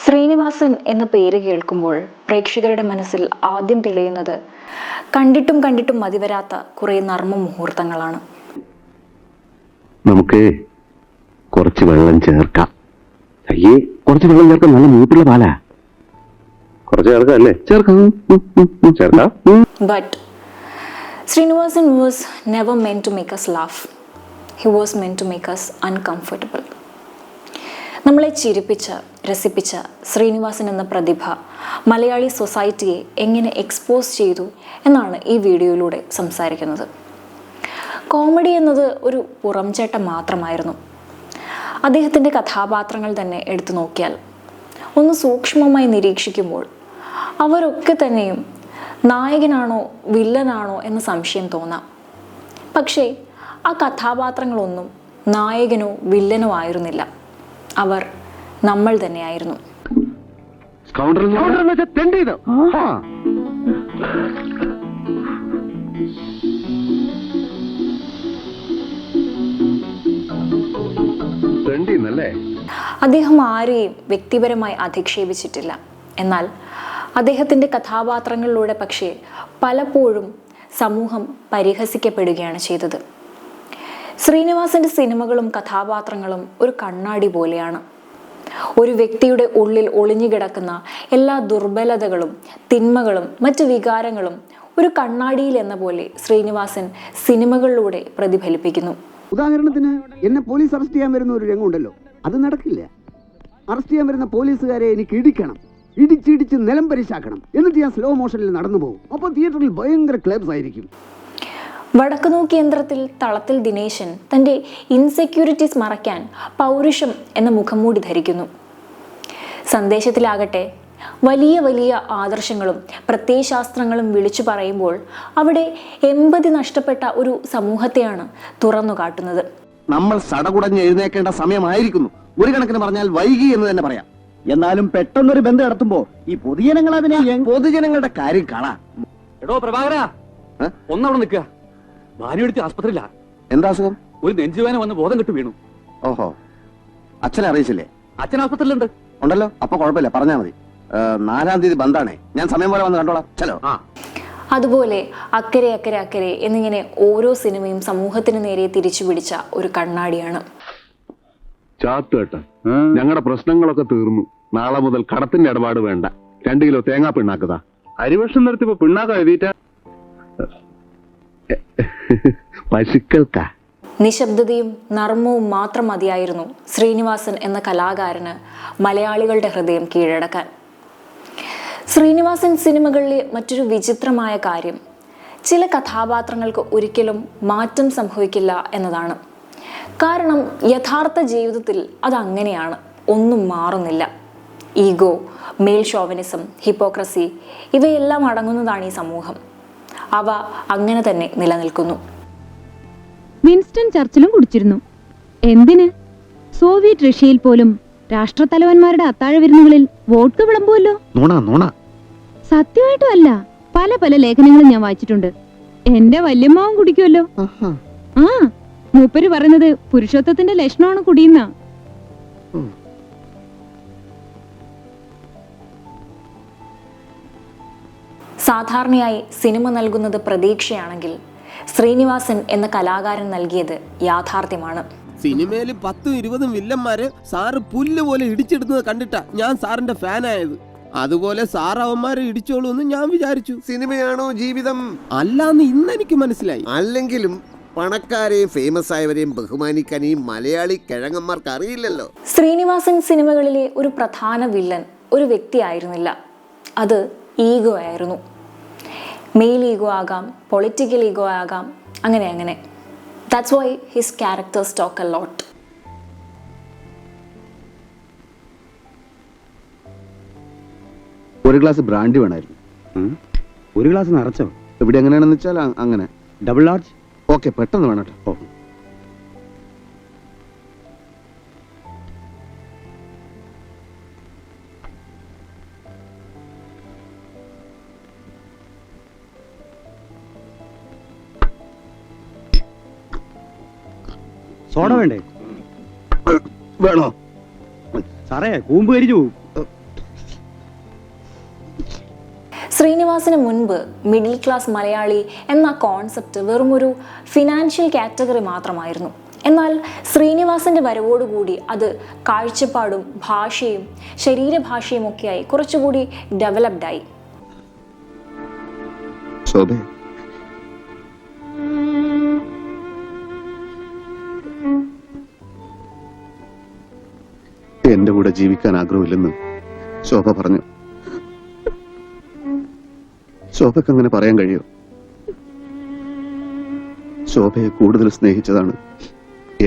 ശ്രീനിവാസൻ എന്ന പേര് കേൾക്കുമ്പോൾ പ്രേക്ഷകരുടെ മനസ്സിൽ ആദ്യം തെളിയുന്നത് കണ്ടിട്ടും കണ്ടിട്ടും മതിവരാത്ത കുറെ നർമ്മ മുഹൂർത്തങ്ങളാണ്. നമുക്ക് കുറച്ച് വെള്ളം ചേർക്കാം. അയ്യേ, കുറച്ച് വെള്ളം ചേർക്കാം. നല്ല മൂത്തുള്ള പാലാ. കുറച്ച് ചേർക്കാം അല്ലേ? ചേർക്കാം. But Srinivasan was never meant to make us laugh. He was meant to make us uncomfortable. നമ്മളെ ചിരിപ്പിച്ച രസിപ്പിച്ച ശ്രീനിവാസൻ എന്ന പ്രതിഭ മലയാളി സൊസൈറ്റിയെ എങ്ങനെ എക്സ്പോസ് ചെയ്തു എന്നാണ് ഈ വീഡിയോയിലൂടെ സംസാരിക്കുന്നത്. കോമഡി എന്നത് ഒരു പുറംചേട്ടം മാത്രമായിരുന്നു. അദ്ദേഹത്തിൻ്റെ കഥാപാത്രങ്ങൾ തന്നെ എടുത്തു നോക്കിയാൽ ഒന്ന് സൂക്ഷ്മമായി നിരീക്ഷിക്കുമ്പോൾ അവരൊക്കെ തന്നെയും നായകനാണോ വില്ലനാണോ എന്ന സംശയം തോന്നാം. പക്ഷേ ആ കഥാപാത്രങ്ങളൊന്നും നായകനോ വില്ലനോ ആയിരുന്നില്ല. അവർ നമ്മൾ തന്നെയായിരുന്നു. അദ്ദേഹം ആരെയും വ്യക്തിപരമായി അധിക്ഷേപിച്ചിട്ടില്ല. എന്നാൽ അദ്ദേഹത്തിൻ്റെ കഥാപാത്രങ്ങളിലൂടെ പക്ഷേ പലപ്പോഴും സമൂഹം പരിഹസിക്കപ്പെടുകയാണ് ചെയ്തത്. ശ്രീനിവാസന്റെ സിനിമകളും കഥാപാത്രങ്ങളും ഒരു കണ്ണാടി പോലെയാണ്. ഒരു വ്യക്തിയുടെ ഉള്ളിൽ ഒളിഞ്ഞുകിടക്കുന്ന എല്ലാ ദുർബലതകളും തിന്മകളും മറ്റു വികാരങ്ങളും ഒരു കണ്ണാടിയിൽ എന്ന പോലെ ശ്രീനിവാസൻ സിനിമകളിലൂടെ പ്രതിഫലിപ്പിക്കുന്നു. ഉദാഹരണത്തിന് എന്നെ പോലീസ് അറസ്റ്റ് ചെയ്യാൻ വരുന്ന ഒരു രംഗമുണ്ടല്ലോ, അത് നടക്കില്ല. അറസ്റ്റ് ചെയ്യാൻ വരുന്ന പോലീസുകാരെ എനിക്ക് ഇടിക്കണം, ഇടിച്ചിടിച്ച് നിലം പരിശാക്കണം, എന്നിട്ട് ഞാൻ സ്ലോ മോഷനിൽ നടന്നു പോകും. അപ്പോൾ തിയേറ്ററിൽ ഭയങ്കര ക്ലബ്സ് ആയിരിക്കും. വടക്കുനോക്കി യന്ത്രത്തിൽ തളത്തിൽ ദിനേശൻ തൻ്റെ ഇൻസെക്യൂരിറ്റീസ് മറയ്ക്കാൻ പൗരുഷം എന്ന മുഖംമൂടി ധരിക്കുന്നു. സന്ദേശത്തിലാകട്ടെ വലിയ വലിയ ആദർശങ്ങളും പ്രത്യയശാസ്ത്രങ്ങളും വിളിച്ചു പറയുമ്പോൾ അവിടെ എമ്പതി നഷ്ടപ്പെട്ട ഒരു സമൂഹത്തെയാണ് തുറന്നു കാട്ടുന്നത്. നമ്മൾ സടകുടഞ്ഞ് എഴുന്നേക്കേണ്ട സമയമായിരിക്കുന്നു. ഒരു കണക്കിന് പറഞ്ഞാൽ വൈകി എന്ന് തന്നെ പറയാം. എന്നാലും പെട്ടെന്നൊരു ബന്ധം നടത്തുമ്പോ ഈ പൊതുജനങ്ങൾ അതിനെ പൊതുജനങ്ങളുടെ കാര്യം കാണാം. എടോ പ്രഭാകര, ഒന്നവിടെ നിൽക്കുക. ഭാര്യയെടുത്ത് ആസ്പത്രിയില്ല. എന്താ അസുഖം? ഒരു നെഞ്ചുവേന വന്ന് ബോധം കെട്ടു വീണു. ഓഹോ, അച്ഛനെ അറിയിച്ചില്ലേ? അച്ഛൻ ആസ്പത്രിയിലുണ്ട്. ഉണ്ടല്ലോ, അപ്പൊ കുഴപ്പമില്ല, പറഞ്ഞാ മതി. 4-ാം തീയതി ബന്ധാണേ, ഞാൻ സമയം പോലെ വന്ന് കണ്ടോളാം. ചലോ. അതുപോലെ അക്കരെ അക്കരെ അക്കരെ എന്നിങ്ങനെ ഓരോ സിനിമയും സമൂഹത്തിന് നേരെ തിരിച്ചു പിടിച്ച ഒരു കണ്ണാടിയാണ്. ചാത്തുകേട്ട, ഞങ്ങളുടെ പ്രശ്നങ്ങളൊക്കെ തീർന്നു. നാളെ മുതൽ കടത്തിന്റെ ഇടപാട് വേണ്ട. 2 കിലോ തേങ്ങാ പിണ്ണാക്കതാ. അരിവർഷം നിർത്തിപ്പോ പിണ്ണാക്ക എഴുതിയിട്ട പശുക്കൾക്കാ. നിശബ്ദതയും നർമ്മവും മാത്രം മതിയായിരുന്നു ശ്രീനിവാസൻ എന്ന കലാകാരന് മലയാളികളുടെ ഹൃദയം കീഴടക്കാൻ. ശ്രീനിവാസൻ സിനിമകളിലെ മറ്റൊരു വിചിത്രമായ കാര്യം ചില കഥാപാത്രങ്ങൾക്ക് ഒരിക്കലും മാറ്റം സംഭവിക്കില്ല എന്നതാണ്. കാരണം യഥാർത്ഥ ജീവിതത്തിൽ അതങ്ങനെയാണ്, ഒന്നും മാറുന്നില്ല. ഈഗോ, മെയിൽ ഷോവനിസം, ഹിപ്പോക്രസി ഇവയെല്ലാം അടങ്ങുന്നതാണ് ഈ സമൂഹം. അവ അങ്ങനെ തന്നെ നിലനിൽക്കുന്നു. വിൻസ്റ്റൺ ചർച്ചിലും കുടിച്ചിരുന്നു. എന്തിന്? സോവിയറ്റ് റഷ്യയിൽ പോലും രാഷ്ട്രത്തലവന്മാരുടെ അത്താഴ വിരുന്നുകളിൽ വോട്ട് വിളമ്പുമല്ലോ. സത്യമായിട്ടും അല്ല, പല പല ലേഖനങ്ങളും ഞാൻ വായിച്ചിട്ടുണ്ട്. എന്റെ വല്യമ്മാവും കുടിക്കുമല്ലോ. ആ, മൂപ്പര് പറയുന്നത് പുരുഷത്വത്തിന്റെ ലക്ഷണമാണ് കുടിയുന്ന. സാധാരണയായി സിനിമ നൽകുന്നത് പ്രതീക്ഷയാണെങ്കിൽ ശ്രീനിവാസൻ എന്ന കലാകാരൻ നൽകിയത് യാഥാർത്ഥ്യമാണ്. സിനിമയില് 10-20 വില്ലന്മാര് സാറ് പുല്ല് പോലെ ഇടിച്ചിടുന്നത് കണ്ടിട്ടാ ഞാൻ സാറിന്റെ ഫാനായത്. അതുപോലെ സാർ അവന്മാരെ ഇടിച്ചോളൂ എന്ന് ഞാൻ വിചാരിച്ചു. സിനിമയാണോ ജീവിതം അല്ലാന്ന് ഇന്നെനിക്ക് മനസ്സിലായി. അല്ലെങ്കിലും പണക്കാരെയും ഫേമസ് ആയവരെയും ബഹുമാനിക്കാൻ ഈ മലയാളി കിഴങ്ങന്മാർക്ക് അറിയില്ലല്ലോ. ശ്രീനിവാസൻ സിനിമകളിലെ ഒരു പ്രധാന വില്ലൻ ഒരു വ്യക്തിയായിരുന്നില്ല, അത് ഈഗോ ആയിരുന്നു. മെയിൽ ഈഗോ ആകാം, പൊളിറ്റിക്കൽ ഈഗോ ആകാം, അങ്ങനെ അങ്ങനെ. That's why his characters talk a lot. ഒരു ഗ്ലാസ് ബ്രാൻഡി വേണമായിരുന്നു. ഒരു ഗ്ലാസ് നിറച്ചോ? ഇവിടെ എങ്ങനെയാണെന്ന് വെച്ചാൽ അങ്ങനെ. Double large. ഓക്കെ, പെട്ടെന്ന് വേണം കേട്ടോ. സോഡ വേണ്ടേ? വേണോ? സാറേ, കൂമ്പ് കരിഞ്ഞു പോകും. ശ്രീനിവാസന് മുൻപ് മിഡിൽ ക്ലാസ് മലയാളി എന്ന കോൺസെപ്റ്റ് വെറും ഒരു ഫിനാൻഷ്യൽ കാറ്റഗറി മാത്രമായിരുന്നു. എന്നാൽ ശ്രീനിവാസന്റെ വരവോടുകൂടി അത് കാഴ്ചപ്പാടും ഭാഷയും ശരീരഭാഷയും ഒക്കെയായി കുറച്ചുകൂടി ഡെവലപ്ഡായി. എന്റെ കൂടെ ജീവിക്കാൻ ആഗ്രഹമില്ലെന്ന് ശോഭ പറഞ്ഞു. ശോഭയ്ക്ക് അങ്ങനെ പറയാൻ കഴിയോ? ശോഭയെ കൂടുതൽ സ്നേഹിച്ചതാണ്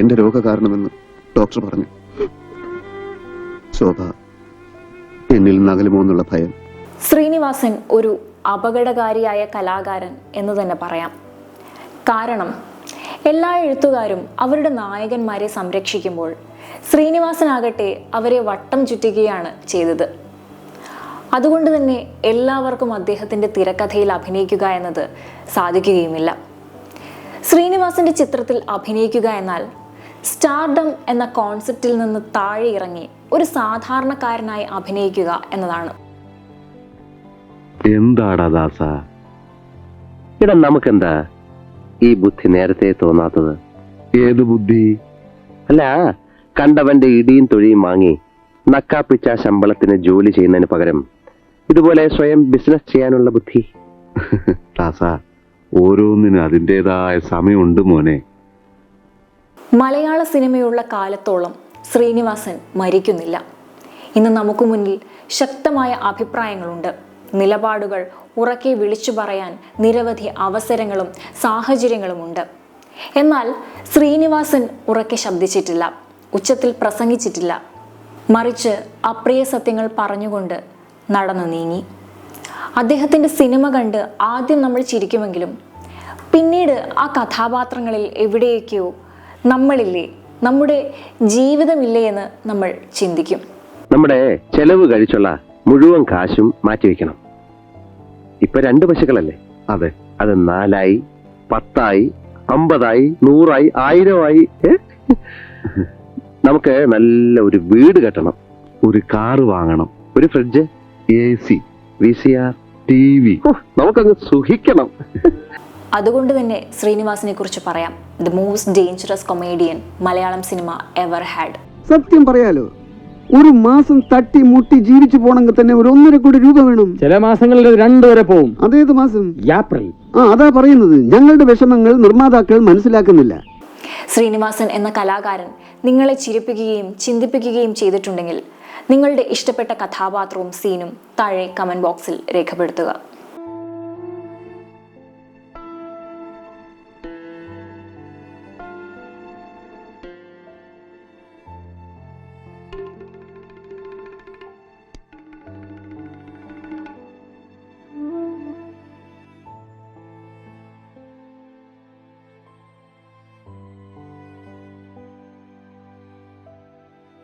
എന്റെ രോഗകാരണമെന്ന് ഡോക്ടർ പറഞ്ഞു. ശോഭ എന്നിൽ നകലുമോ എന്നുള്ള ഭയം. ശ്രീനിവാസൻ ഒരു അപകടകാരിയായ കലാകാരൻ എന്ന് തന്നെ പറയാം. കാരണം എല്ലാ എഴുത്തുകാരും അവരുടെ നായകന്മാരെ സംരക്ഷിക്കുമ്പോൾ ശ്രീനിവാസനാകട്ടെ അവരെ വട്ടം ചുറ്റുകയാണ് ചെയ്തത്. അതുകൊണ്ട് തന്നെ എല്ലാവർക്കും അദ്ദേഹത്തിൻ്റെ തിരക്കഥയിൽ അഭിനയിക്കുക എന്നത് സാധിക്കുകയുമില്ല. ശ്രീനിവാസന്റെ ചിത്രത്തിൽ അഭിനയിക്കുക എന്നാൽ സ്റ്റാർഡം എന്ന കോൺസെപ്റ്റിൽ നിന്ന് താഴെ ഇറങ്ങി ഒരു സാധാരണക്കാരനായി അഭിനയിക്കുക എന്നതാണ്. എന്താടാ ദാസ, ഇടാ നമുക്കെന്താ ഈ ബുദ്ധി നേരത്തെ തോന്നാത്തത്? ഏത് ബുദ്ധി? അല്ല, കണ്ടവന്റെ ഇടിയും തൊഴിയും വാങ്ങി നക്കാപ്പിച്ച ശമ്പളത്തിന് ജോലി ചെയ്യുന്നതിന് പകരം ഇതുപോലെ സ്വയം ബിസിനസ് ചെയ്യാനുള്ള ബുദ്ധി. ദാസ, ഓരോന്നിനും അതിൻ്റെതായ സമയമുണ്ട് മോനെ. മലയാള സിനിമയുള്ള കാലത്തോളം ശ്രീനിവാസൻ മരിക്കുന്നില്ല. ഇന്ന് നമുക്ക് മുന്നിൽ ശക്തമായ അഭിപ്രായങ്ങളുണ്ട്. നിലപാടുകൾ ഉറക്കെ വിളിച്ചു പറയാൻ നിരവധി അവസരങ്ങളും സാഹചര്യങ്ങളുമുണ്ട്. എന്നാൽ ശ്രീനിവാസൻ ഉറക്കെ ശബ്ദിച്ചിട്ടില്ല, ഉച്ചത്തിൽ പ്രസംഗിച്ചിട്ടില്ല. മറിച്ച് അപ്രിയ സത്യങ്ങൾ പറഞ്ഞുകൊണ്ട് നടന്നു നീങ്ങി. അദ്ദേഹത്തിൻ്റെ സിനിമ കണ്ട് ആദ്യം നമ്മൾ ചിരിക്കുമെങ്കിലും പിന്നീട് ആ കഥാപാത്രങ്ങളിൽ എവിടെയൊക്കെയോ നമ്മളില്ലേ, നമ്മുടെ ജീവിതമില്ലേ എന്ന് നമ്മൾ ചിന്തിക്കും. നമ്മുടെ ചെലവ് കഴിച്ചുള്ള മുഴുവൻ കാശും മാറ്റിവെക്കണം. ഇപ്പൊ 2 പശുക്കളല്ലേ? അതെ. അത് 4ആയി, 10ആയി, 50ആയി, 100ആയി, 1000ആയി. നമുക്ക് നല്ല ഒരു വീട് കെട്ടണം, ഒരു കാറ് വാങ്ങണം, ഒരു ഫ്രിഡ്ജ്, AC, VCR, TV. നമുക്കങ്ങ് സുഖിക്കണം. അതുകൊണ്ട് തന്നെ ശ്രീനിവാസനെ കുറിച്ച് പറയാം, the most dangerous comedian Malayalam cinema ever had. സത്യം പറയാലോ, ഒരു മാസം തട്ടി മുട്ടി ജീവിച്ചു പോണെങ്കിൽ തന്നെ ഒരു 1.5 കോടി രൂപ വേണം. ചില മാസങ്ങളിൽ 2 വരെ പോവും. അതേത് മാസം? ഏപ്രിൽ. അതാ പറയുന്നത്, ഞങ്ങളുടെ വിഷമങ്ങൾ നിർമ്മാതാക്കൾ മനസ്സിലാക്കുന്നില്ല. ശ്രീനിവാസൻ എന്ന കലാകാരൻ നിങ്ങളെ ചിരിപ്പിക്കുകയും ചിന്തിപ്പിക്കുകയും ചെയ്തിട്ടുണ്ടെങ്കിൽ നിങ്ങളുടെ ഇഷ്ടപ്പെട്ട കഥാപാത്രവും സീനും താഴെ കമന്റ് ബോക്സിൽ രേഖപ്പെടുത്തുക.